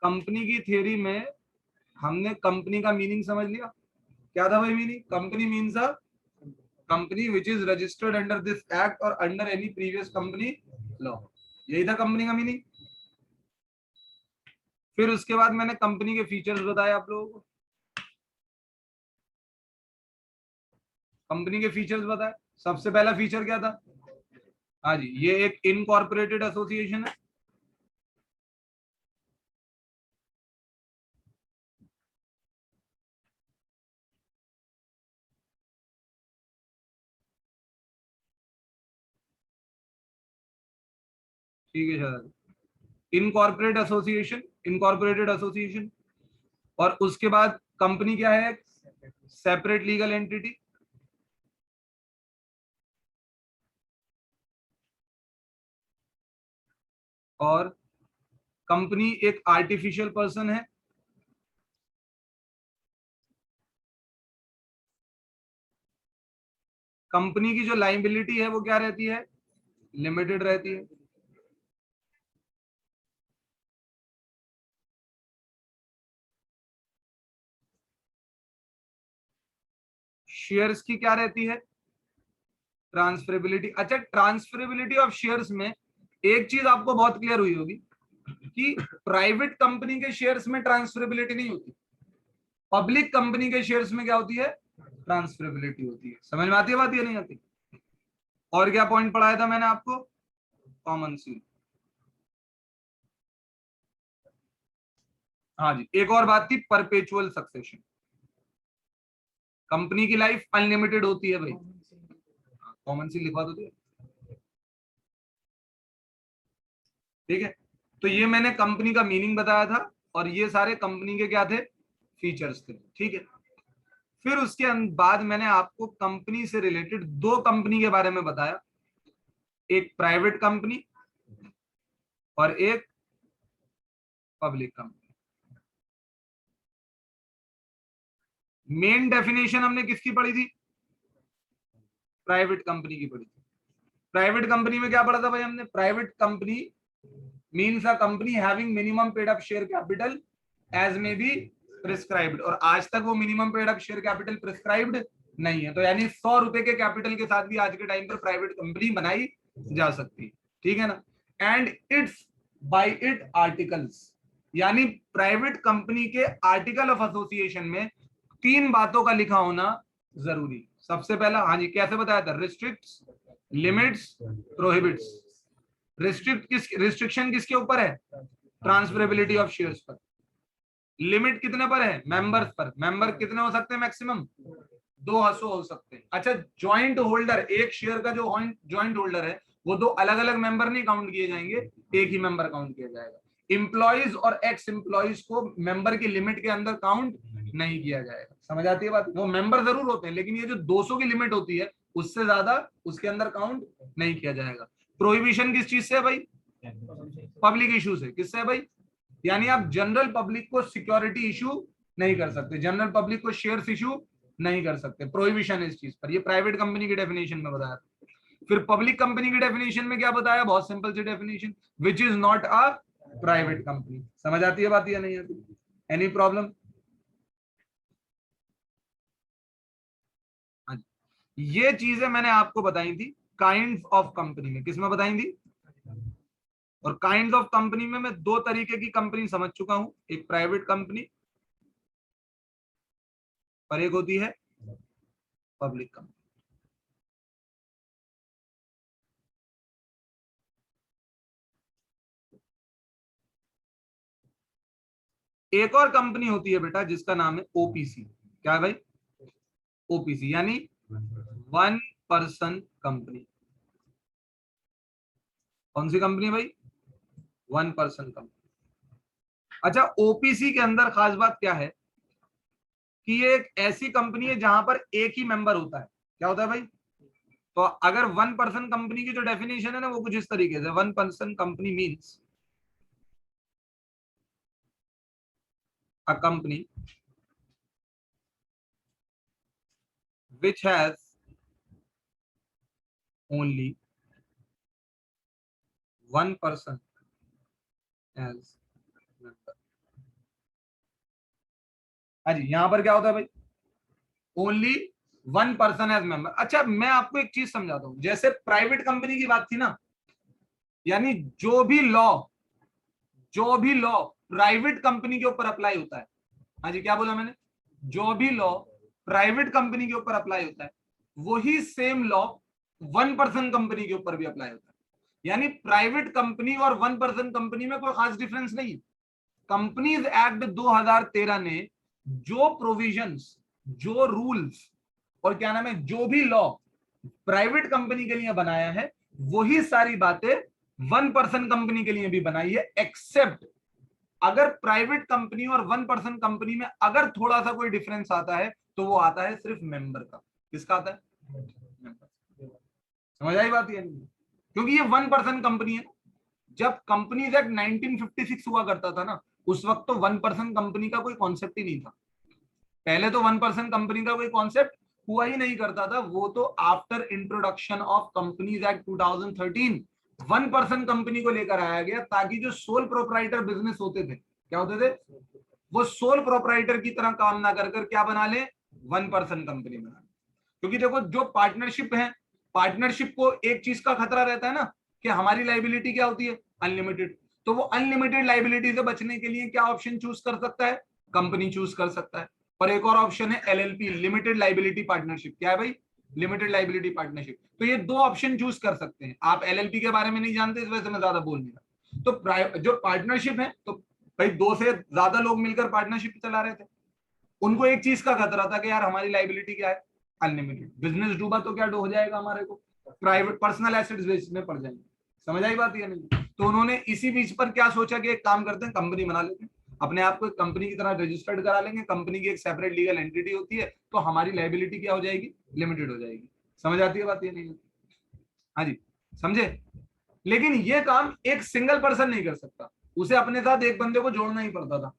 Company की theory में हमने कंपनी का मीनिंग समझ लिया। क्या था भाई meaning? Company means a company which is registered under this act और under any previous company law. यही था कंपनी का मीनिंग। फिर उसके बाद मैंने कंपनी के फीचर्स बताए आप लोगों को। कंपनी के फीचर्स बताए। सबसे पहला फीचर क्या था? हाँ जी, ये एक इनकॉर्पोरेटेड एसोसिएशन है। ठीक है सर। Incorporated association. और उसके बाद कंपनी क्या है? Separate legal entity. और कंपनी एक आर्टिफिशियल पर्सन है। कंपनी की जो लाइबिलिटी है वो क्या रहती है? लिमिटेड रहती है। शेयर्स की क्या रहती है? ट्रांसफरेबिलिटी। अच्छा, ट्रांसफरेबिलिटी ऑफ शेयर्स में एक चीज आपको बहुत क्लियर हुई होगी कि प्राइवेट कंपनी के शेयर्स में ट्रांसफरेबिलिटी नहीं होती, पब्लिक कंपनी के शेयर्स में क्या होती है? ट्रांसफरेबिलिटी होती है। समझ में आती है बात या नहीं आती? और क्या पॉइंट पढ़ाया था मैंने आपको? Common seal. हाँ जी, एक और बात थी, परपेचुअल सक्सेशन। कंपनी की लाइफ अनलिमिटेड होती है भाई। कॉमन सील लिखवा दो तो। ठीक है, तो ये मैंने कंपनी का मीनिंग बताया था और ये सारे कंपनी के क्या थे? फीचर्स थे। ठीक है, फिर उसके बाद मैंने आपको कंपनी से रिलेटेड दो कंपनी के बारे में बताया, एक प्राइवेट कंपनी और एक पब्लिक कंपनी। मेन डेफिनेशन हमने किसकी पढ़ी थी? प्राइवेट कंपनी की पढ़ी थी। प्राइवेट कंपनी में क्या पढ़ा था भाई हमने? Private company means a company having minimum paid up share capital as may be prescribed. और आज तक वो minimum paid up share capital prescribed नहीं है। तो यानी 100 रुपए के कैपिटल के साथ भी आज के टाइम पर प्राइवेट कंपनी बनाई जा सकती है। ठीक है ना? And it's by it articles, यानी प्राइवेट कंपनी के आर्टिकल ऑफ एसोसिएशन में तीन बातों का लिखा होना जरूरी। सबसे पहला, हाँ जी, कैसे बताया था? Restricts, limits, prohibits. रिस्ट्रिक्शन किसके ऊपर है? ट्रांसफरेबिलिटी ऑफ शेयर्स पर। लिमिट कितने पर है? मेंबर्स पर। मेंबर कितने हो सकते हैं मैक्सिमम? 200 हो सकते हैं। अच्छा, ज्वाइंट होल्डर, एक शेयर का जो ज्वाइंट होल्डर है वो दो अलग अलग मेंबर नहीं काउंट किए जाएंगे, एक ही मेंबर काउंट किया जाएगा। इंप्लॉइज और एक्स इंप्लॉइज को मेंबर की लिमिट के अंदर काउंट नहीं किया जाएगा। समझ आती है बात? वो मेंबर जरूर होते हैं लेकिन ये जो 200 की लिमिट होती है उससे ज्यादा उसके अंदर काउंट नहीं किया जाएगा। प्रोहिबिशन किस चीज से है भाई? पब्लिक इशू से। किससे है भाई? यानी आप जनरल पब्लिक को सिक्योरिटी इशू नहीं कर सकते, जनरल पब्लिक को शेयर्स इशू नहीं कर सकते। प्रोहिबिशन है इस चीज पर। ये प्राइवेट कंपनी की डेफिनेशन में बताया। फिर पब्लिक कंपनी की डेफिनेशन में क्या बताया? बहुत सिंपल सी definition, which is not a private company. समझ आती है बात या नहीं आती? Any problem? ये चीजें मैंने आपको बताई थी काइंड्स ऑफ कंपनी में। किसमें बताई थी? और काइंड्स ऑफ कंपनी में मैं दो तरीके की कंपनी समझ चुका हूं, एक प्राइवेट कंपनी और एक होती है पब्लिक कंपनी। एक और कंपनी होती है बेटा जिसका नाम है ओपीसी। क्या है भाई? ओपीसी यानी वन पर्सन कंपनी। कौन सी कंपनी भाई? One person company. अच्छा, ओपीसी के अंदर खास बात क्या है कि ये एक ऐसी कंपनी है जहां पर एक ही मेंबर होता है। क्या होता है भाई? तो अगर वन पर्सन कंपनी की जो डेफिनेशन है ना वो कुछ इस तरीके से, one person company means a company which has only one person as member. हाँ जी, यहां पर क्या होता है भाई, only one person as member. अच्छा मैं आपको एक चीज समझाता हूं, जैसे प्राइवेट कंपनी की बात थी ना, यानी जो भी लॉ प्राइवेट कंपनी के ऊपर अप्लाई होता है। हाँ जी, क्या बोला मैंने, जो भी लॉ प्राइवेट कंपनी के ऊपर अप्लाई होता है वही same law one person company के ऊपर भी अप्लाई होता है। यानी प्राइवेट कंपनी और वन पर्सन कंपनी में कोई खास डिफरेंस नहीं है। कंपनीज एक्ट 2013 ने जो प्रोविजंस, जो रूल्स और क्या नाम है, जो भी लॉ प्राइवेट कंपनी के लिए बनाया है वही सारी बातें वन पर्सन कंपनी के लिए भी बनाई है। एक्सेप्ट अगर प्राइवेट कंपनी और वन पर्सन कंपनी में अगर थोड़ा सा कोई डिफरेंस आता है तो वो आता है सिर्फ मेंबर का। किसका आता है, मेंबर। समझ आई बात, ये नहीं, क्योंकि ये वन पर्सन कंपनी है। जब कंपनीज एक्ट 1956 हुआ करता था ना, उस वक्त तो वन पर्सन कंपनी का कोई कॉन्सेप्ट ही नहीं था। पहले तो वन पर्सन कंपनी का कोई कॉन्सेप्ट हुआ ही नहीं करता था। वो तो after introduction of companies act 2013 one person company को लेकर आया गया, ताकि जो सोल प्रोप्राइटर बिजनेस होते थे, क्या होते थे, वो सोल प्रोप्राइटर की तरह काम ना कर कर क्या बना ले, वन पर्सन कंपनी बना ले। क्योंकि देखो जो पार्टनरशिप है, पार्टनरशिप को एक चीज का खतरा रहता है ना, कि हमारी लाइबिलिटी क्या होती है, अनलिमिटेड। तो वो अनलिमिटेड लाइबिलिटी से बचने के लिए क्या ऑप्शन चूज कर सकता है, कंपनी चूज कर सकता है। और एक और ऑप्शन है एलएलपी, लिमिटेड लाइबिलिटी पार्टनरशिप। क्या है भाई, लिमिटेड लाइबिलिटी पार्टनरशिप। तो ये दो ऑप्शन चूज कर सकते हैं। आप एलएलपी के बारे में नहीं जानते, इस वजह से मैं ज्यादा बोल नहीं रहा। तो जो पार्टनरशिप है, तो भाई दो से ज्यादा लोग मिलकर पार्टनरशिप चला रहे थे, उनको एक चीज का खतरा था कि यार हमारी लाइबिलिटी क्या है, अनलिमिटेड। बिजनेस डूबा तो क्या डो हो जाएगा हमारे को, प्राइवेट पर्सनल एसेट्स बेचने पड़ जाएंगे। समझ आई बात या नहीं। तो उन्होंने इसी बीच पर क्या सोचा कि एक काम करते हैं, कंपनी बना लेते हैं, अपने आप को एक कंपनी की तरह रजिस्टर्ड करा लेंगे, कंपनी की एक सेपरेट लीगल एंटिटी होती है, तो हमारी लाइबिलिटी क्या हो जाएगी, लिमिटेड हो जाएगी। समझ आती है बात या नहीं। हाँ जी, समझे। लेकिन ये काम एक सिंगल पर्सन नहीं कर सकता, उसे अपने साथ एक बंदे को जोड़ना ही पड़ता था।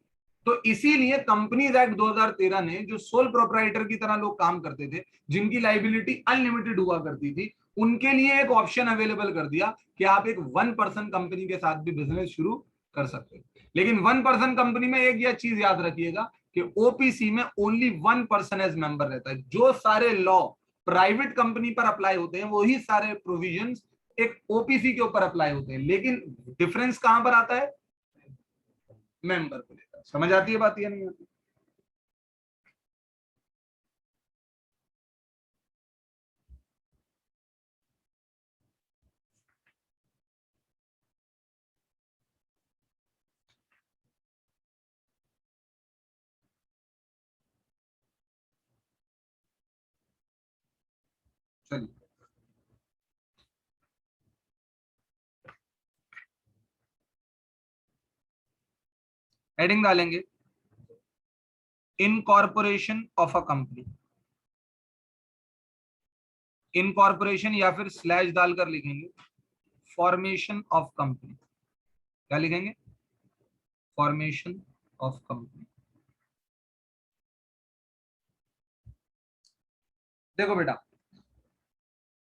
तो इसीलिए कंपनीज एक्ट 2013 ने जो सोल प्रोप्राइटर की तरह लोग काम करते थे, जिनकी लाइबिलिटी अनलिमिटेड हुआ करती थी, उनके लिए एक ऑप्शन अवेलेबल कर दिया कि आप एक वन पर्सन कंपनी के साथ भी बिजनेस शुरू कर सकते हैं। लेकिन वन पर्सन कंपनी में एक यह चीज याद रखिएगा कि ओपीसी में only one person as member रहता है। जो सारे लॉ प्राइवेट कंपनी पर अप्लाई होते हैं वही सारे प्रोविजंस एक ओपीसी के ऊपर अप्लाई होते हैं। लेकिन डिफरेंस कहां पर आता है, मेंबर को लेकर। समझ आती है बात या नहीं आती। चलिए हेडिंग डालेंगे, incorporation of a company. Incorporation या फिर स्लैश डालकर लिखेंगे फॉर्मेशन ऑफ कंपनी। क्या लिखेंगे, फॉर्मेशन ऑफ कंपनी। देखो बेटा,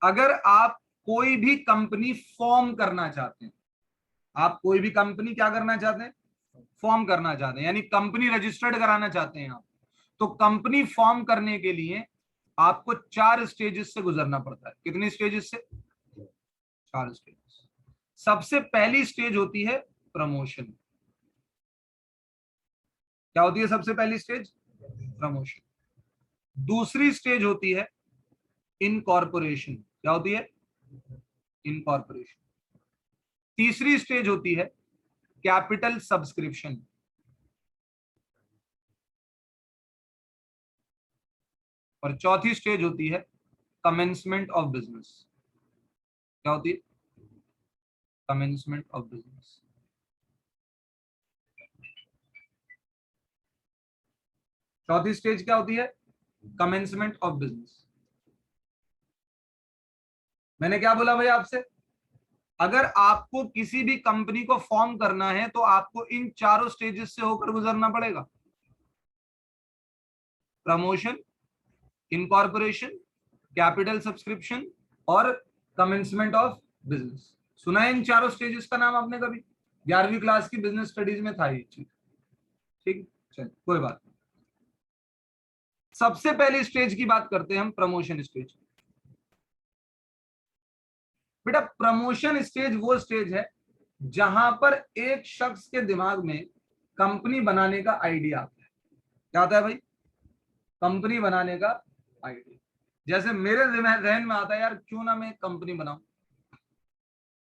अगर आप कोई भी कंपनी फॉर्म करना चाहते हैं, आप कोई भी कंपनी क्या करना चाहते हैं, फॉर्म करना चाहते हैं, यानी कंपनी रजिस्टर्ड कराना चाहते हैं आप, तो कंपनी फॉर्म करने के लिए आपको 4 स्टेजेस से गुजरना पड़ता है। कितनी स्टेजेस से, 4 स्टेजेस। सबसे पहली स्टेज होती है प्रमोशन। क्या होती है सबसे पहली स्टेज, प्रमोशन। दूसरी स्टेज होती है इनकॉर्पोरेशन। क्या होती है, इनकॉर्पोरेशन। तीसरी स्टेज होती है कैपिटल सब्सक्रिप्शन। और चौथी स्टेज होती है कमेंसमेंट ऑफ बिजनेस। क्या होती है, कमेंसमेंट ऑफ बिजनेस। चौथी स्टेज क्या होती है, कमेंसमेंट ऑफ बिजनेस। मैंने क्या बोला भाई आपसे, अगर आपको किसी भी कंपनी को फॉर्म करना है तो आपको इन चारों स्टेजेस से होकर गुजरना पड़ेगा। प्रमोशन, इनकॉर्पोरेशन, कैपिटल सब्सक्रिप्शन और कमेंसमेंट ऑफ बिजनेस। सुना है इन चारों स्टेजेस का नाम आपने कभी, 11वीं क्लास की बिजनेस स्टडीज में था ये चीज। ठीक, चल कोई बात नहीं। सबसे पहली स्टेज की बात करते हैं हम, प्रमोशन स्टेज। बेटा प्रमोशन स्टेज वो स्टेज है जहां पर एक शख्स के दिमाग में कंपनी बनाने का आइडिया आता है। क्या आता है भाई? कंपनी बनाने का आइडिया। जैसे मेरे जहन में आता है यार क्यों ना मैं एक कंपनी बनाऊं।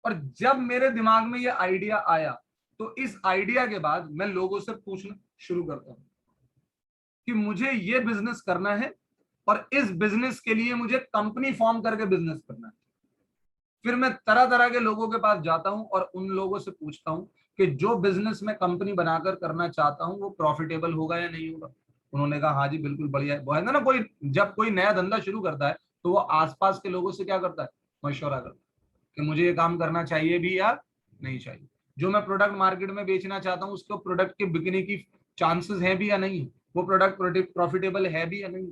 और जब मेरे दिमाग में ये आइडिया आया तो इस आइडिया के बाद मैं लोगों से पूछना शुरू करता हूं कि मुझे ये बिजनेस करना है और इस बिजनेस के लिए मुझे कंपनी फॉर्म करके बिजनेस करना है। फिर मैं तरह तरह के लोगों के पास जाता हूं और उन लोगों से पूछता हूं कि जो बिजनेस मैं कंपनी बनाकर करना चाहता हूं वो प्रॉफिटेबल होगा या नहीं होगा। उन्होंने कहा हाँ जी बिल्कुल बढ़िया है। वो है ना, कोई जब कोई नया धंधा शुरू करता है तो वो आसपास के लोगों से क्या करता है? मशवरा करता है कि मुझे ये काम करना चाहिए भी या नहीं चाहिए। जो मैं प्रोडक्ट मार्केट में बेचना चाहता हूँ उसको प्रोडक्ट के बिकने की चांसेस है भी या नहीं, वो प्रोडक्ट प्रॉफिटेबल है भी या नहीं।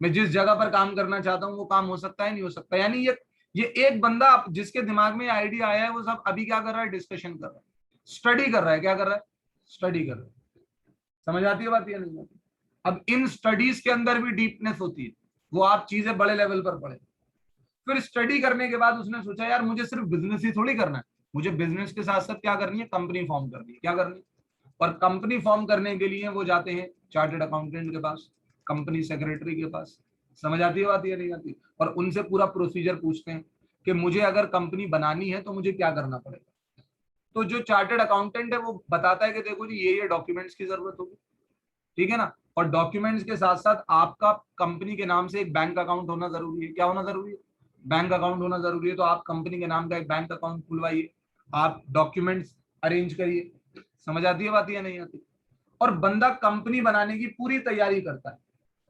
मैं जिस जगह पर काम करना चाहता हूँ वो काम हो सकता है नहीं हो सकता। यानी ये एक बंदा जिसके दिमाग में आइडिया आया है वो सब अभी क्या कर रहा है? डिस्कशन कर रहा है, स्टडी कर रहा है। क्या कर रहा है? स्टडी कर रहा है। समझ आती है बात या नहीं आती? अब इन स्टडीज के अंदर भी डीपनेस होती है, वो आप चीजें बड़े लेवल पर पढ़े। फिर स्टडी करने के बाद उसने सोचा यार मुझे सिर्फ बिजनेस ही थोड़ी करना है, मुझे बिजनेस के साथ साथ क्या करनी है? कंपनी फॉर्म करनी है। क्या करनी है? और कंपनी फॉर्म करने के लिए वो जाते हैं चार्टर्ड अकाउंटेंट के पास, कंपनी सेक्रेटरी के पास। समझ आती है बात या नहीं आती? और उनसे पूरा प्रोसीजर पूछते हैं कि मुझे अगर कंपनी बनानी है तो मुझे क्या करना पड़ेगा। तो जो चार्टर्ड अकाउंटेंट है वो बताता है कि देखो जी ये डॉक्यूमेंट्स की जरूरत होगी, ठीक है ना। और डॉक्यूमेंट्स के साथ साथ आपका कंपनी के नाम से एक बैंक अकाउंट होना जरूरी है। क्या होना जरूरी है? बैंक अकाउंट होना जरूरी है। तो आप कंपनी के नाम का एक बैंक अकाउंट खुलवाइए, आप डॉक्यूमेंट्स अरेंज करिए। समझ आती है बात या नहीं आती? और बंदा कंपनी बनाने की पूरी तैयारी करता है।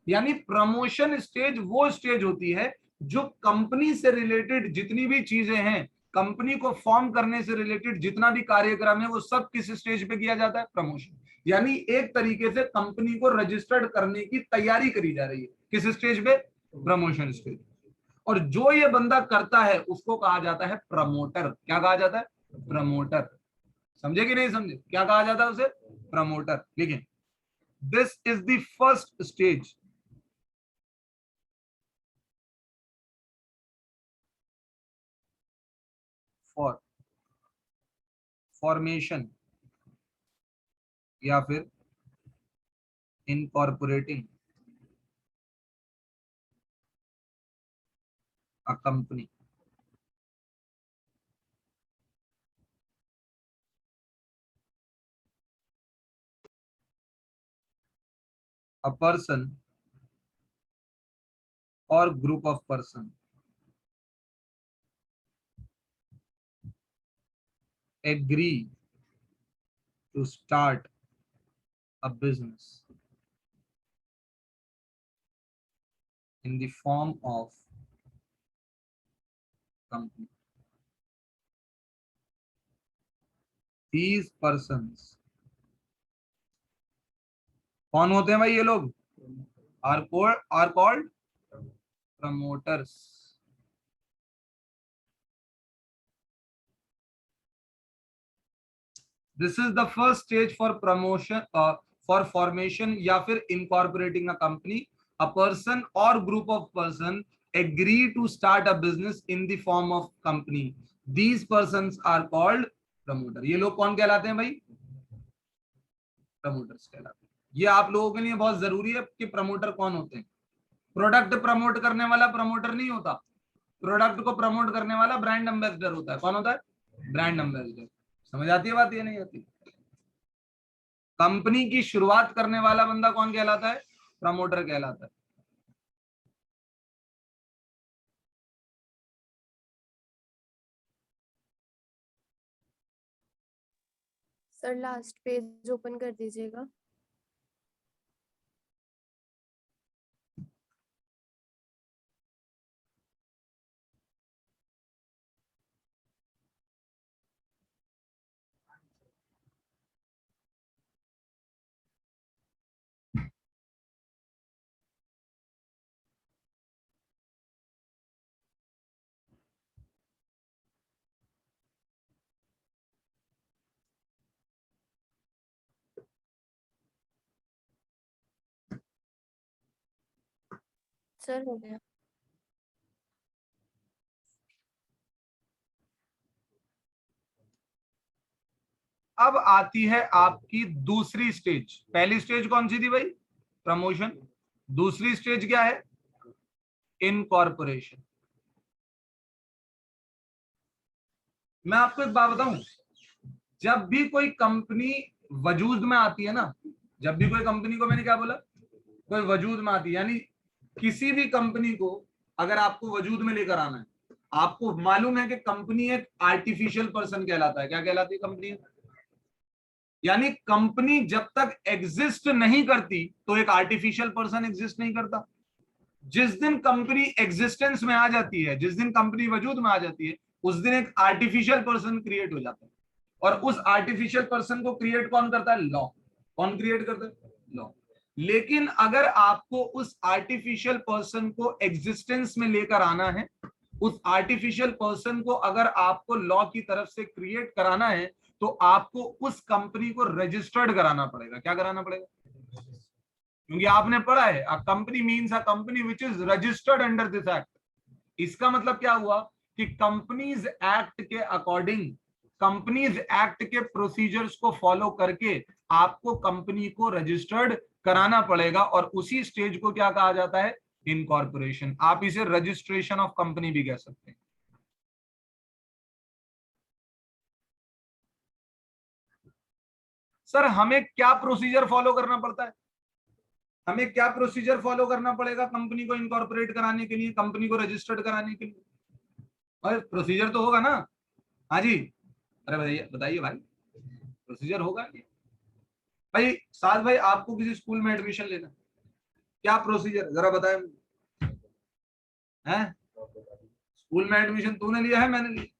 यानी प्रमोशन स्टेज वो स्टेज होती है जो कंपनी से रिलेटेड जितनी भी चीजें हैं, कंपनी को फॉर्म करने से रिलेटेड जितना भी कार्यक्रम है वो सब किस स्टेज पे किया जाता है? प्रमोशन। यानी एक तरीके से कंपनी को रजिस्टर्ड करने की तैयारी करी जा रही है। किस स्टेज पे? Promotion stage. और जो ये बंदा करता है उसको कहा जाता है प्रमोटर। क्या कहा जाता है? प्रमोटर। समझे कि नहीं समझे? क्या कहा जाता है उसे? प्रमोटर। लेकिन this is the first stage for formation या फिर incorporating a company. A person और group of person agree to start a business in the form of company. These persons कौन होते हैं भाई? ये लोग are called promoters. This is the first stage for promotion, for formation या फिर incorporating a company. A person और group of person agree to start a business in the form of company. These persons are called promoter. ये लोग कौन कहलाते हैं भाई? Promoters कहलाते हैं। ये आप लोगों के लिए बहुत जरूरी है कि प्रमोटर कौन होते हैं। प्रोडक्ट प्रमोट करने वाला प्रमोटर नहीं होता, प्रोडक्ट को प्रमोट करने वाला ब्रांड एम्बेसडर होता है। कौन होता है? Brand ambassador. समझ आती है बात ये नहीं आती? कंपनी की शुरुआत करने वाला बंदा कौन कहलाता है? प्रमोटर कहलाता है। सर लास्ट पेज ओपन कर दीजिएगा। सर हो गया। अब आती है आपकी दूसरी स्टेज। पहली स्टेज कौन सी थी भाई? प्रमोशन। दूसरी स्टेज क्या है? इनकॉर्पोरेशन। मैं आपको एक बात बताऊं, जब भी कोई कंपनी वजूद में आती है ना, जब भी कोई कंपनी को, मैंने क्या बोला, कोई वजूद में आती है, यानी किसी भी कंपनी को अगर आपको वजूद में लेकर आना है, आपको मालूम है कि कंपनी एक आर्टिफिशियल पर्सन कहलाता है। क्या कहलाती है कंपनी? यानी कंपनी जब तक एग्जिस्ट नहीं करती तो एक आर्टिफिशियल पर्सन एग्जिस्ट नहीं करता। जिस दिन कंपनी एग्जिस्टेंस में आ जाती है, जिस दिन कंपनी वजूद में आ जाती है, उस दिन एक आर्टिफिशियल पर्सन क्रिएट हो जाता है। और उस आर्टिफिशियल पर्सन को क्रिएट कौन करता है? लॉ। कौन क्रिएट करता है? लॉ। लेकिन अगर आपको उस आर्टिफिशियल पर्सन को एग्जिस्टेंस में लेकर आना है, उस आर्टिफिशियल पर्सन को अगर आपको लॉ की तरफ से क्रिएट कराना है, तो आपको उस कंपनी को रजिस्टर्ड कराना पड़ेगा। क्या कराना पड़ेगा? क्योंकि आपने पढ़ा है, a company means a company which is registered under this act. इसका मतलब क्या हुआ कि कंपनीज एक्ट के अकॉर्डिंग, कंपनीज एक्ट के प्रोसीजर्स को फॉलो करके आपको कंपनी को रजिस्टर्ड कराना पड़ेगा। और उसी स्टेज को क्या कहा जाता है? इनकॉर्पोरेशन। आप इसे रजिस्ट्रेशन ऑफ कंपनी भी कह सकते हैं। सर हमें क्या प्रोसीजर फॉलो करना पड़ता है? हमें क्या प्रोसीजर फॉलो करना पड़ेगा कंपनी को इनकॉर्पोरेट कराने के लिए, कंपनी को रजिस्टर्ड कराने के लिए? और प्रोसीजर तो होगा ना? हाँ जी, अरे बताइए बताइए भाई, प्रोसीजर होगा क्या? भाई साथ भाई, आपको किसी स्कूल में एडमिशन लेना, क्या प्रोसीजर जरा बताएं हैं? स्कूल में एडमिशन तूने लिया है, मैंने लिया?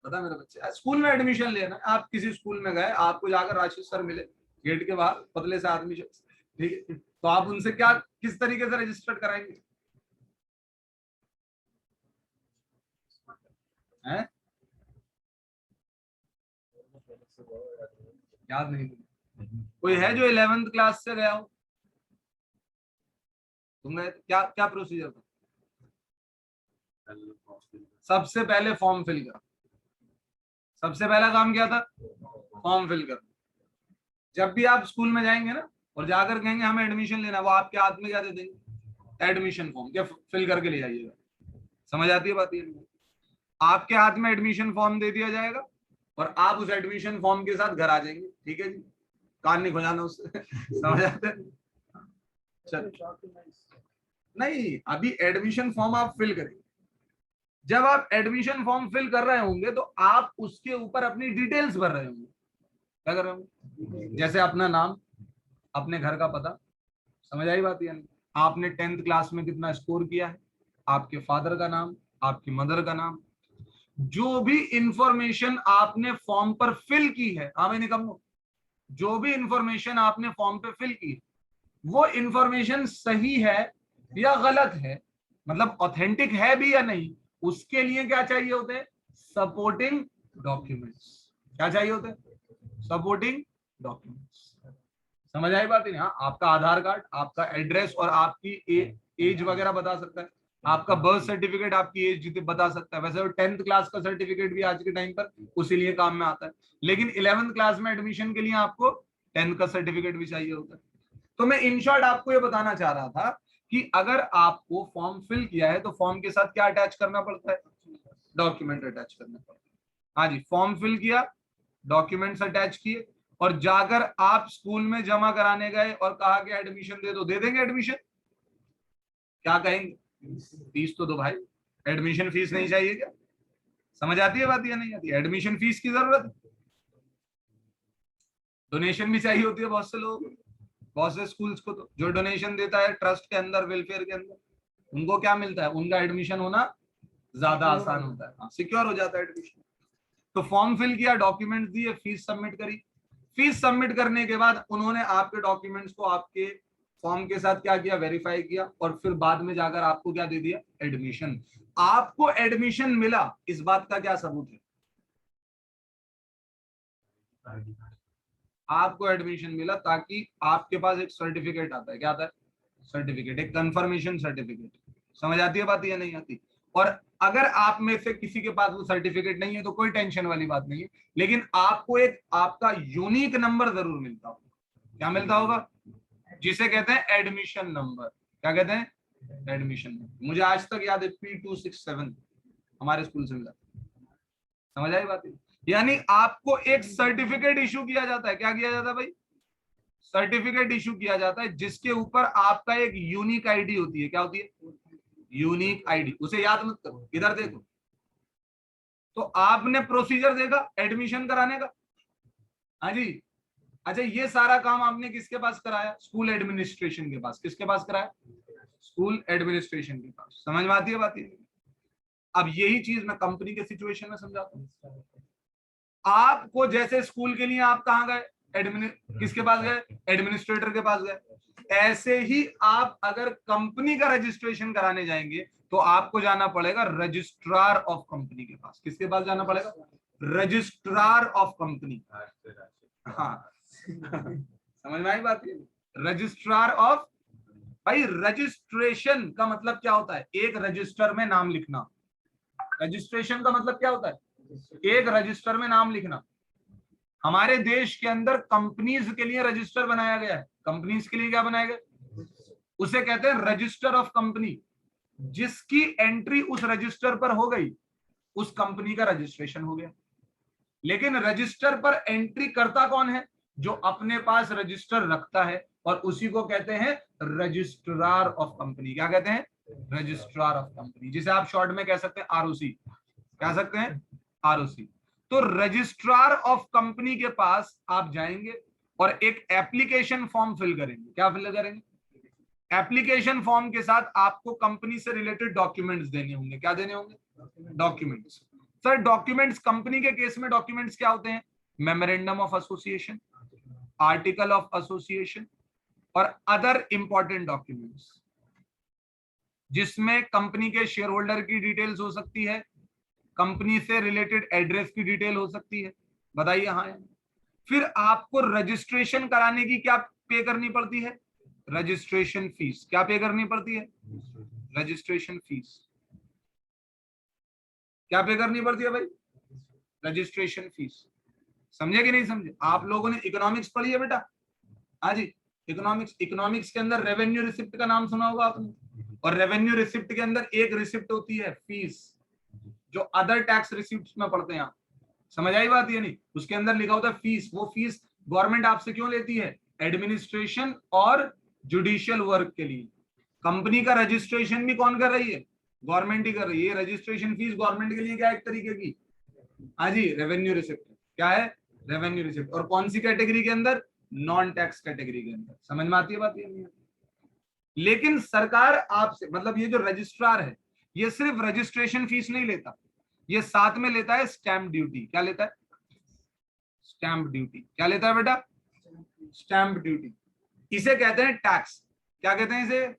बता मेरे बच्चे, स्कूल में एडमिशन लेना, आप किसी स्कूल में गए, आपको जाकर राशिद सर मिले गेट के बाहर, पतले से आदमी, ठीक है, तो आप उनसे क्या, किस तरीके से रजिस्टर्ड कराएंगे? हैं? याद नहीं? कोई है जो 11th क्लास से गया हो? तुमने क्या क्या प्रोसीजर था? सबसे पहले फॉर्म फिल करा। सबसे पहला काम क्या था? फॉर्म फिल करना। जब भी आप स्कूल में जाएंगे ना और जाकर कहेंगे हमें एडमिशन लेना, वो आपके हाथ में क्या दे देंगे? Admission form. क्या फिल करके ले जाइएगा। समझ आती है बात? ये आपके हाथ में एडमिशन फॉर्म दे दिया जाएगा और आप उस एडमिशन फॉर्म के साथ घर आ जाएंगे। ठीक है जी, कान नहीं खुजाना उससे। समझ आते हैं? चल, नहीं, अभी एडमिशन फॉर्म आप फिल करेंगे। जब आप एडमिशन फॉर्म फिल कर रहे होंगे तो आप उसके ऊपर अपनी डिटेल्स भर रहे होंगे। क्या कर रहे होंगे? जैसे अपना नाम, अपने घर का पता। समझ आई बात? यानी आपने 10th क्लास में कितना स्कोर किया है, आपके फादर का नाम, आपकी मदर का नाम, जो भी इंफॉर्मेशन आपने फॉर्म पर फिल की है। हाँ भाई निकम, जो भी इंफॉर्मेशन आपने फॉर्म पे फिल की, वो इंफॉर्मेशन सही है या गलत है, मतलब ऑथेंटिक है भी या नहीं, उसके लिए क्या चाहिए होते हैं? Supporting documents. क्या चाहिए होते हैं? Supporting documents. समझ आई बात नहीं? हाँ, आपका आधार कार्ड, आपका एड्रेस और आपकी एज वगैरह बता सकता है। आपका बर्थ सर्टिफिकेट आपकी एज जितने बता सकता है। वैसे तो 10th क्लास का सर्टिफिकेट भी आज के टाइम पर उसी लिए काम में आता है, लेकिन 11th क्लास में एडमिशन के लिए आपको 10th का सर्टिफिकेट भी चाहिए होता है। तो मैं इन शॉर्ट आपको ये बताना चाह रहा था कि अगर आपको फॉर्म फिल किया है तो फॉर्म के साथ क्या अटैच करना पड़ता है? डॉक्यूमेंट अटैच करना पड़ता है। हाँ जी, फॉर्म फिल किया, डॉक्यूमेंट्स अटैच किए, और जाकर आप स्कूल में जमा कराने गए और कहा कि एडमिशन दे दो, दे देंगे एडमिशन? क्या कहेंगे? फीस तो दो भाई, एडमिशन फीस नहीं चाहिए क्या? समझ आती है बात या नहीं आती? एडमिशन फीस की जरूरत है। डोनेशन भी चाहिए होती है बहुत से लोगों को, बहुत से स्कूल्स को। तो जो डोनेशन देता है ट्रस्ट के अंदर, वेलफेयर के अंदर, उनको क्या मिलता है? उनका एडमिशन होना ज्यादा आसान होता है, सिक्योर हो जाता है एडमिशन। तो फॉर्म फिल किया, डॉक्यूमेंट दिए, फीस सबमिट करी। फीस सबमिट करने के बाद उन्होंने आपके डॉक्यूमेंट्स को आपके फॉर्म के साथ क्या किया? वेरीफाई किया, और फिर बाद में जाकर आपको क्या दे दिया? एडमिशन। आपको एडमिशन मिला, इस बात का क्या सबूत है? आपको एडमिशन मिला ताकि आपके पास एक सर्टिफिकेट आता है। क्या आता है? सर्टिफिकेट, एक कंफर्मेशन सर्टिफिकेट। समझ आती है बात या नहीं आती? और अगर आप में से किसी के पास वो सर्टिफिकेट नहीं है तो कोई टेंशन वाली बात नहीं है, लेकिन आपको एक आपका यूनिक नंबर जरूर मिलता होगा। क्या मिलता होगा? जिसे कहते हैं एडमिशन नंबर। क्या कहते हैं? Admission number. मुझे आज तक याद है P267 हमारे स्कूल से मिला। समझ आई बात? यानी आपको एक सर्टिफिकेट इशू किया जाता है। क्या किया जाता है भाई? सर्टिफिकेट इशू किया जाता है जिसके ऊपर आपका एक यूनिक आईडी होती है। क्या होती है? Unique ID. उसे याद मत करो, इधर देखो। तो आपने प्रोसीजर देखा एडमिशन कराने का? हाँ जी। अच्छा, ये सारा काम आपने किसके पास कराया? स्कूल एडमिनिस्ट्रेशन के पास। किसके पास कराया? स्कूल एडमिनिस्ट्रेशन के पास। समझ में आती है बात? अब यही चीज मैं कंपनी के सिचुएशन में समझाता हूँ आपको। जैसे स्कूल के लिए आप कहाँ गए? किसके पास गए? एडमिनिस्ट्रेटर के पास गए। ऐसे ही आप अगर कंपनी का रजिस्ट्रेशन कराने जाएंगे तो आपको जाना पड़ेगा रजिस्ट्रार ऑफ कंपनी के पास। किसके पास जाना पड़ेगा? Registrar of company. हाँ समझ में आई बात? Registrar of. भाई रजिस्ट्रेशन का मतलब क्या होता है? एक रजिस्टर में नाम लिखना। रजिस्ट्रेशन का मतलब क्या होता है? एक रजिस्टर में नाम लिखना। हमारे देश के अंदर कंपनीज के लिए रजिस्टर बनाया गया है। कंपनीज के लिए क्या बनाया गया? उसे कहते हैं रजिस्टर ऑफ कंपनी। जिसकी एंट्री उस रजिस्टर पर हो गई उस कंपनी का रजिस्ट्रेशन हो गया। लेकिन रजिस्टर पर एंट्री करता कौन है? जो अपने पास रजिस्टर रखता है, और उसी को कहते हैं रजिस्ट्रार ऑफ कंपनी। क्या कहते हैं? रजिस्ट्रार ऑफ कंपनी, जिसे आप शॉर्ट में कह सकते हैं आरओसी। कह सकते हैं आरओसी। तो रजिस्ट्रार ऑफ कंपनी के पास आप जाएंगे और एक एप्लीकेशन फॉर्म फिल करेंगे। क्या फिल करेंगे? एप्लीकेशन फॉर्म के साथ आपको कंपनी से रिलेटेड डॉक्यूमेंट्स देने होंगे। क्या देने होंगे? डॉक्यूमेंट्स। सर डॉक्यूमेंट्स कंपनी के केस में डॉक्यूमेंट्स क्या होते हैं? Memorandum of association, article of association और अदर इंपॉर्टेंट डॉक्यूमेंट्स, जिसमें कंपनी के शेयर होल्डर की डिटेल्स हो सकती है, कंपनी से रिलेटेड एड्रेस की डिटेल हो सकती है। बताइए हाँ। फिर आपको रजिस्ट्रेशन कराने की क्या पे करनी पड़ती है? Registration fees. क्या पे करनी पड़ती है? Registration fees. क्या पे करनी पड़ती है भाई? Registration fees. समझे कि नहीं समझे? आप लोगों ने इकोनॉमिक्स पढ़ी है बेटा? हाँ जी। इकोनॉमिक्स के अंदर रेवेन्यू रिसिप्ट का नाम सुना होगा आपने। और रेवेन्यू रिसिप्ट के अंदर एक रिसिप्ट होती है फीस, जो अदर टैक्स रिसिप्ट में पढ़ते हैं आप। समझ आई बात? ये नहीं, उसके अंदर लिखा होता है फीस। वो फीस गवर्नमेंट आपसे क्यों लेती है? एडमिनिस्ट्रेशन और जुडिशियल वर्क के लिए। कंपनी का रजिस्ट्रेशन भी कौन कर रही है? गवर्नमेंट ही कर रही है। रजिस्ट्रेशन फीस गवर्नमेंट के लिए क्या है? एक तरीके की, हाँ जी, रेवेन्यू रिसिप्ट। क्या है? Revenue receipt. और कौन सी कैटेगरी के अंदर? नॉन टैक्स कैटेगरी के अंदर। समझ में आती है बात? ये नहीं आती? लेकिन सरकार आपसे, मतलब ये जो रजिस्ट्रार है, ये सिर्फ रजिस्ट्रेशन फीस नहीं लेता, ये साथ में लेता है स्टैंप ड्यूटी। क्या लेता है? Stamp duty. क्या लेता है बेटा? Stamp duty. इसे कहते हैं टैक्स। क्या कहते हैं इसे?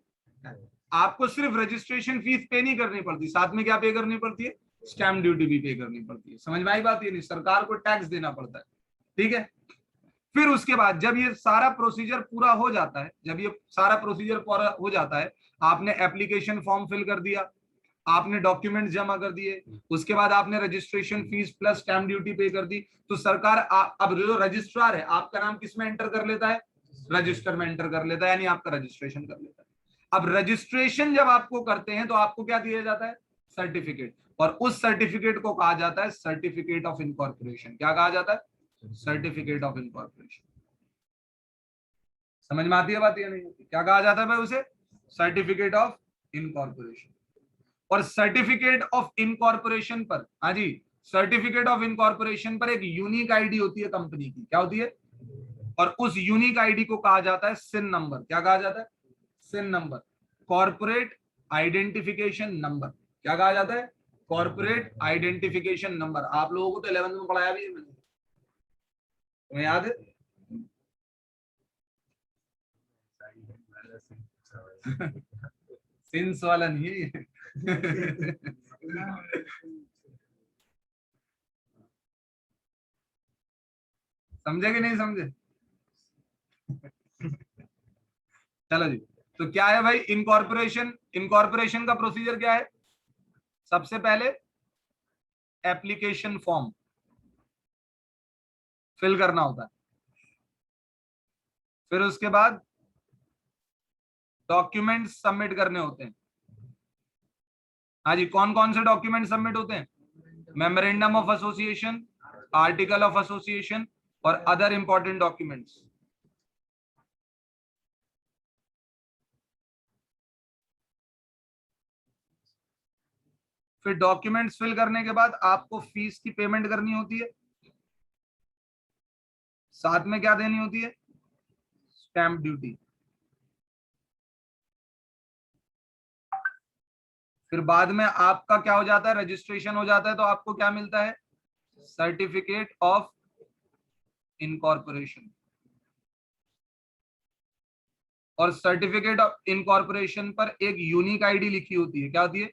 आपको सिर्फ रजिस्ट्रेशन फीस पे नहीं करनी पड़ती, साथ में क्या पे करनी पड़ती है? स्टैंप ड्यूटी भी पे करनी पड़ती है। समझ में आई बात? ये नहीं, सरकार को टैक्स देना पड़ता है। ठीक है। फिर उसके बाद जब ये सारा प्रोसीजर पूरा हो जाता है, जब ये सारा प्रोसीजर पूरा हो जाता है, आपने एप्लीकेशन फॉर्म फिल कर दिया, आपने डॉक्यूमेंट जमा कर दिए, उसके बाद आपने registration fees plus stamp duty पे कर दी, तो सरकार अब जो रजिस्ट्रार है आपका नाम किस में एंटर कर लेता है? रजिस्टर में एंटर कर लेता है, यानी आपका रजिस्ट्रेशन कर लेता है। अब रजिस्ट्रेशन जब आपको करते हैं तो आपको क्या दिया जाता है? सर्टिफिकेट। और उस सर्टिफिकेट को कहा जाता है सर्टिफिकेट ऑफ इनकॉर्पोरेशन। क्या कहा जाता है? Certificate of incorporation. समझ में आती है बात या नहीं? क्या कहा जाता है भाई उसे? Certificate of incorporation. और सर्टिफिकेट ऑफ इनकॉर्पोरेशन पर, हाँ जी, सर्टिफिकेट ऑफ इनकॉर्पोरेशन पर एक यूनिक आईडी होती है कंपनी की। क्या होती है? और उस यूनिक आईडी को कहा जाता है सिन नंबर। क्या कहा जाता है? सिन नंबर, कॉर्पोरेट आइडेंटिफिकेशन नंबर। क्या कहा जाता है? Corporate identification number. आप लोगों को तो 11th में पढ़ाया भी है मैंने, तुम्हें याद है? सिंस वाला नहीं है ये। समझे कि नहीं समझे? चलो जी, तो क्या है भाई इनकॉर्पोरेशन? इनकॉर्पोरेशन का प्रोसीजर क्या है? सबसे पहले एप्लीकेशन फॉर्म फिल करना होता है, फिर उसके बाद डॉक्यूमेंट्स सबमिट करने होते हैं। हाँ जी, कौन कौन से डॉक्यूमेंट सबमिट होते हैं? Memorandum of association, article of association और अदर इंपॉर्टेंट डॉक्यूमेंट्स। फिर डॉक्यूमेंट्स फिल करने के बाद आपको फीस की पेमेंट करनी होती है, साथ में क्या देनी होती है? Stamp duty. फिर बाद में आपका क्या हो जाता है? रजिस्ट्रेशन हो जाता है, तो आपको क्या मिलता है? Certificate of incorporation. और सर्टिफिकेट ऑफ इनकॉर्पोरेशन पर एक यूनिक आईडी लिखी होती है। क्या होती है?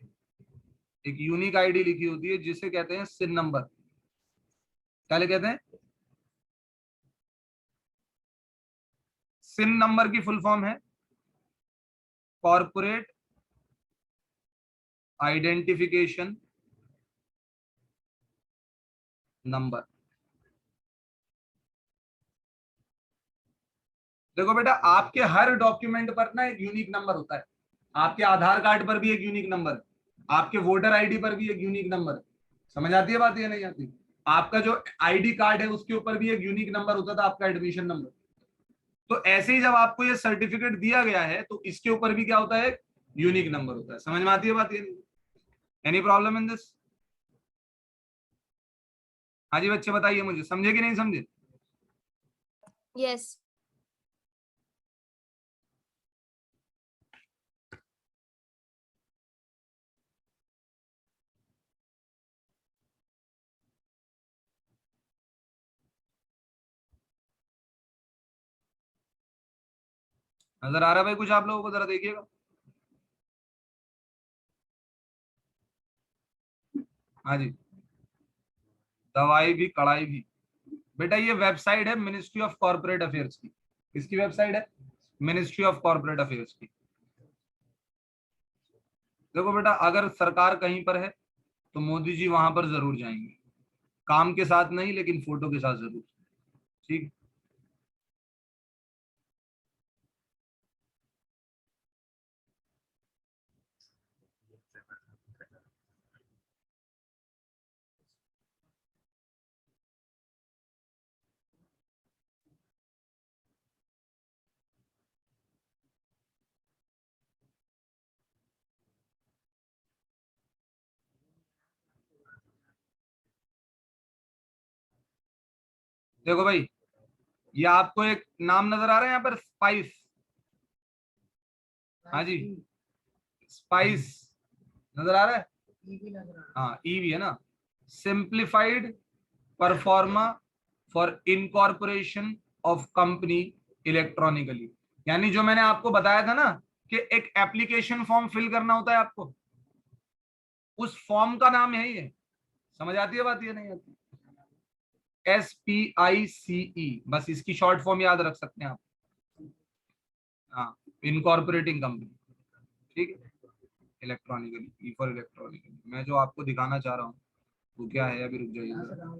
एक यूनिक आईडी लिखी होती है जिसे कहते हैं सिन नंबर। क्या कहते हैं? सिन नंबर की फुल फॉर्म है कॉर्पोरेट आइडेंटिफिकेशन नंबर। देखो बेटा, आपके हर डॉक्यूमेंट पर ना एक यूनिक नंबर होता है। आपके आधार कार्ड पर भी एक यूनिक नंबर है, आपके वोटर आईडी पर भी एक यूनिक नंबर है। समझ आती है बात? ये नहीं आती? आपका जो आईडी कार्ड है उसके ऊपर भी एक यूनिक नंबर होता था, आपका एडमिशन नंबर। तो ऐसे ही जब आपको ये सर्टिफिकेट दिया गया है तो इसके ऊपर भी क्या होता है? यूनिक नंबर होता है। समझ में आती है बात? ये एनी प्रॉब्लम इन दिस? हाँ जी बच्चे बताइए मुझे, समझे कि नहीं समझे? यस। नजर आ रहा है भाई कुछ आप लोगों को? जरा देखिएगा। हाँ जी, दवाई भी कड़ाई भी। बेटा ये वेबसाइट है मिनिस्ट्री ऑफ कॉर्पोरेट अफेयर्स की। किसकी वेबसाइट है? मिनिस्ट्री ऑफ कॉर्पोरेट अफेयर्स की। देखो बेटा, अगर सरकार कहीं पर है तो मोदी जी वहां पर जरूर जाएंगे, काम के साथ नहीं लेकिन फोटो के साथ जरूर। ठीक। देखो भाई, ये आपको एक नाम नजर आ रहा है यहाँ पर, स्पाइस। हाँ जी, स्पाइस नजर आ रहा है। हाँ, ईवी है ना, simplified pro forma for incorporation of company electronically. यानी जो मैंने आपको बताया था ना कि एक एप्लीकेशन फॉर्म फिल करना होता है आपको, उस फॉर्म का नाम यही है। समझ आती है बात? ये नहीं आती? SPICE, बस इसकी शॉर्ट फॉर्म याद रख सकते हैं आप। हाँ, इनकॉर्पोरेटिंग कंपनी। ठीक है, इलेक्ट्रॉनिकली, ई फॉर इलेक्ट्रॉनिकली। मैं जो आपको दिखाना चाह रहा हूँ वो क्या है, अभी रुक जाइए जरा।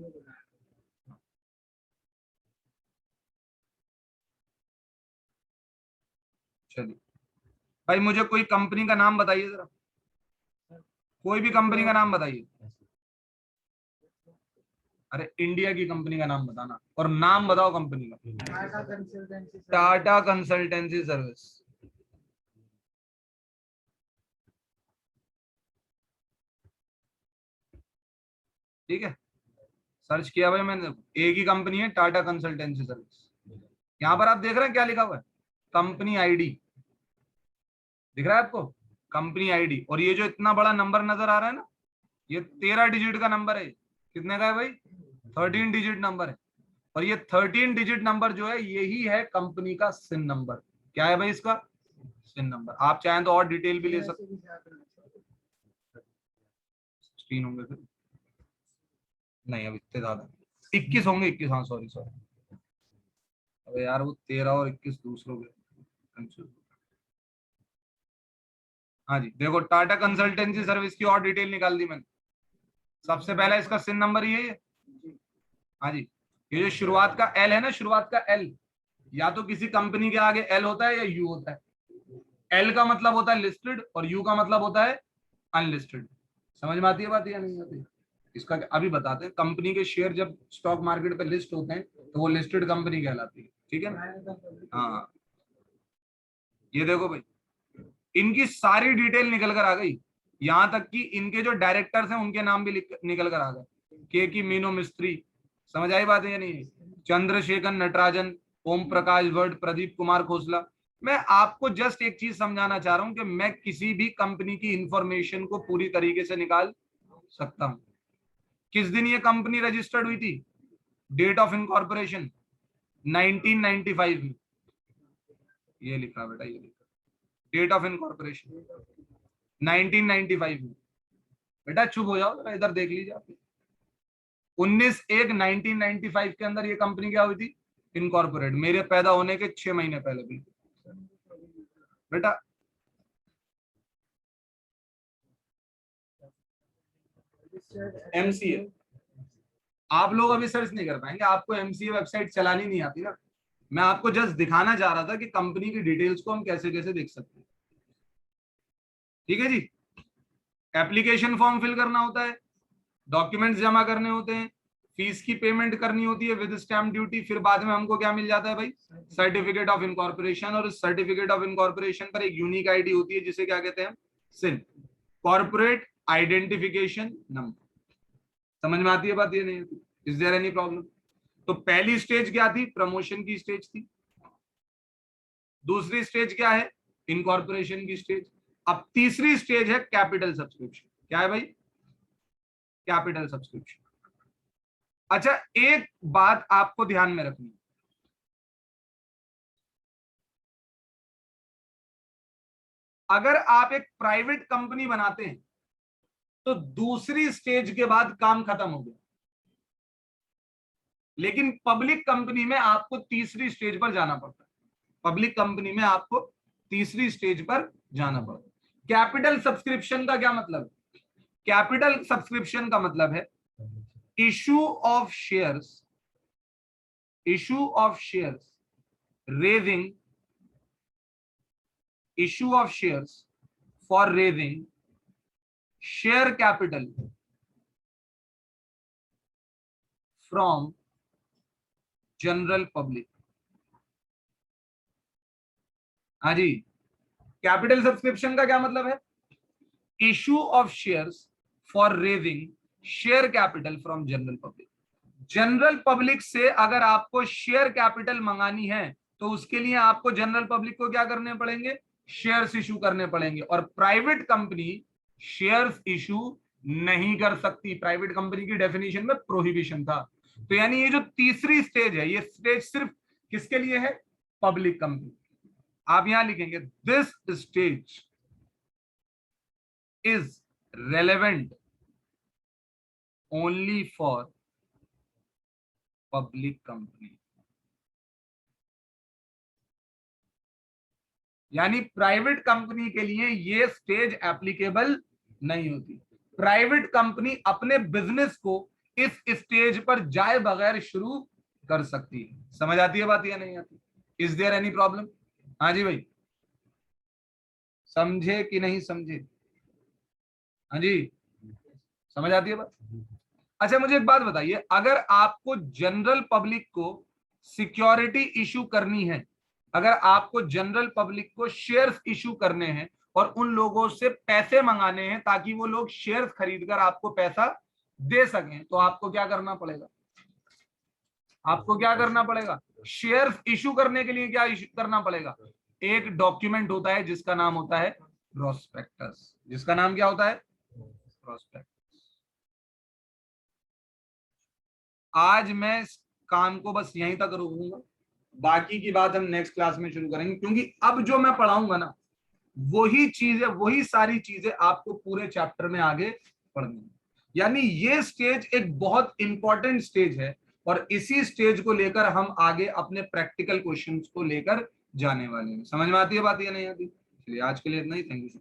चलिए भाई, मुझे कोई कंपनी का नाम बताइए जरा, कोई भी कंपनी का नाम बताइए। अरे इंडिया की कंपनी का नाम बताना, और नाम बताओ कंपनी का। Tata consultancy service. ठीक है, सर्च किया भाई मैंने, एक ही कंपनी है, टाटा कंसल्टेंसी सर्विस। यहाँ पर आप देख रहे हैं क्या लिखा हुआ है? कंपनी आईडी दिख रहा है आपको? Company ID. और ये जो इतना बड़ा नंबर नजर आ रहा है ना, ये 13 डिजिट का नंबर है। कितने का है भाई? 13 डिजिट नंबर है। और ये 13 डिजिट नंबर जो है यही है कंपनी का सिन नंबर। क्या है भाई इसका? सिन नंबर। आप चाहें तो और डिटेल भी ले सकते। 16 होंगे फिर? नहीं, अब इतने ज्यादा 21 होंगे, 21। हाँ सॉरी सॉरी, अबे यार वो 13 और 21 दूसरों के कंफ्यूज। हाँ जी, देखो टाटा कंसल्टेंसी सर्विस की और डिटेल निकाल दी मैंने। सबसे पहला इसका सिन नंबर ये है। हाँ जी, ये जो शुरुआत का एल है ना, शुरुआत का एल, या तो किसी कंपनी के आगे एल होता है या यू होता है। एल का मतलब होता है लिस्टेड और यू का मतलब होता है अनलिस्टेड। समझ में आती है बात या नहीं आती? इसका अभी बताते हैं। कंपनी के शेयर जब स्टॉक मार्केट पे लिस्ट होते हैं तो वो लिस्टेड कंपनी कहलाती है, ठीक है ना? हाँ, ये देखो भाई, इनकी सारी डिटेल निकल कर आ गई, यहां तक कि इनके जो डायरेक्टर्स हैं उनके नाम भी निकल कर आ गए। के की मीनो मिस्त्री, समझ आई बात है या नहीं? चंद्रशेखर नटराजन, ओम प्रकाश भट्ट, प्रदीप कुमार खोसला। मैं आपको जस्ट एक चीज समझाना चाह रहा हूं कि मैं किसी भी कंपनी की इंफॉर्मेशन को पूरी तरीके से निकाल सकता हूं। किस दिन ये कंपनी रजिस्टर्ड हुई थी? डेट ऑफ इनकॉर्पोरेशन 1995 में, ये लिखा बेटा, ये लिखा डेट ऑफ इनकॉर्पोरेशन 1995 में। बेटा चुप हो जाओ, इधर देख लीजिए आप। 19/1/1995 के अंदर ये कंपनी क्या हुई थी? इनकॉर्पोरेट, मेरे पैदा होने के 6 महीने पहले भी। बेटा एमसीए आप लोग अभी सर्च नहीं कर पाएंगे, आपको एमसीए वेबसाइट चलानी नहीं आती ना। मैं आपको जस्ट दिखाना चाह रहा था कि कंपनी की डिटेल्स को हम कैसे कैसे देख सकते हैं। ठीक है जी, एप्लीकेशन फॉर्म फिल करना होता है, डॉक्यूमेंट्स जमा करने होते हैं, फीस की पेमेंट करनी होती है विद स्टैम्प ड्यूटी, फिर बाद में हमको क्या मिल जाता है भाई? Certificate of incorporation. और इस सर्टिफिकेट ऑफ इनकॉर्पोरेशन पर एक यूनिक आईडी होती है जिसे क्या कहते हैं? CIN, corporate identification number. समझ में आती है बात? ये नहीं आती? Is there any problem? तो पहली स्टेज क्या थी? प्रमोशन की स्टेज थी। दूसरी स्टेज क्या है? इनकॉर्पोरेशन की स्टेज। अब तीसरी स्टेज है कैपिटल सब्सक्रिप्शन। क्या है भाई? Capital subscription. अच्छा, एक बात आपको ध्यान में रखनी, अगर आप एक प्राइवेट कंपनी बनाते हैं तो दूसरी स्टेज के बाद काम खत्म हो गया, लेकिन पब्लिक कंपनी में आपको तीसरी स्टेज पर जाना पड़ता है। पब्लिक कंपनी में आपको तीसरी स्टेज पर जाना पड़ता है। कैपिटल सब्सक्रिप्शन का क्या मतलब? कैपिटल सब्सक्रिप्शन का मतलब है issue of shares, issue of shares, raising, issue of shares for raising share capital from general public। हाँ जी, कैपिटल सब्सक्रिप्शन का क्या मतलब है? Issue of shares for raising share capital from general public. General public से अगर आपको share capital मंगानी है तो उसके लिए आपको जनरल पब्लिक को क्या करने पड़ेंगे? शेयर्स इशू करने पड़ेंगे। और प्राइवेट कंपनी शेयर्स इशू नहीं कर सकती। प्राइवेट कंपनी की डेफिनेशन में प्रोहिबिशन था। तो यानी ये जो तीसरी स्टेज है, ये स्टेज सिर्फ किसके लिए है? Public company. आप यहां लिखेंगे this stage is relevant only for public company. यानी प्राइवेट कंपनी के लिए ये स्टेज एप्लीकेबल नहीं होती। प्राइवेट कंपनी अपने बिजनेस को इस स्टेज पर जाए बगैर शुरू कर सकती है। समझ आती है बात या नहीं आती? Is there any problem? हाँ जी भाई, समझे कि नहीं समझे? हाँ जी, समझ आती है बात? अच्छा मुझे एक बात बताइए, अगर आपको जनरल पब्लिक को सिक्योरिटी इशू करनी है, अगर आपको जनरल पब्लिक को शेयर्स इशू करने हैं और उन लोगों से पैसे मंगाने हैं ताकि वो लोग शेयर्स खरीदकर आपको पैसा दे सकें, तो आपको क्या करना पड़ेगा? आपको क्या करना पड़ेगा? शेयर्स इशू करने के लिए क्या इशू करना पड़ेगा? एक डॉक्यूमेंट होता है जिसका नाम होता है प्रोस्पेक्टस। जिसका नाम क्या होता है? प्रोस्पेक्टस। आज मैं इस काम को बस यहीं तक रोकूंगा, बाकी की बात हम नेक्स्ट क्लास में शुरू करेंगे, क्योंकि अब जो मैं पढ़ाऊंगा ना वही चीजें, वही सारी चीजें आपको पूरे चैप्टर में आगे पढ़नी है। यानी ये स्टेज एक बहुत इंपॉर्टेंट स्टेज है और इसी स्टेज को लेकर हम आगे अपने प्रैक्टिकल क्वेश्चंस को लेकर जाने वाले हैं। समझ में आती है बात या नहीं आती? चलिए आज के लिए इतना ही। Thank you.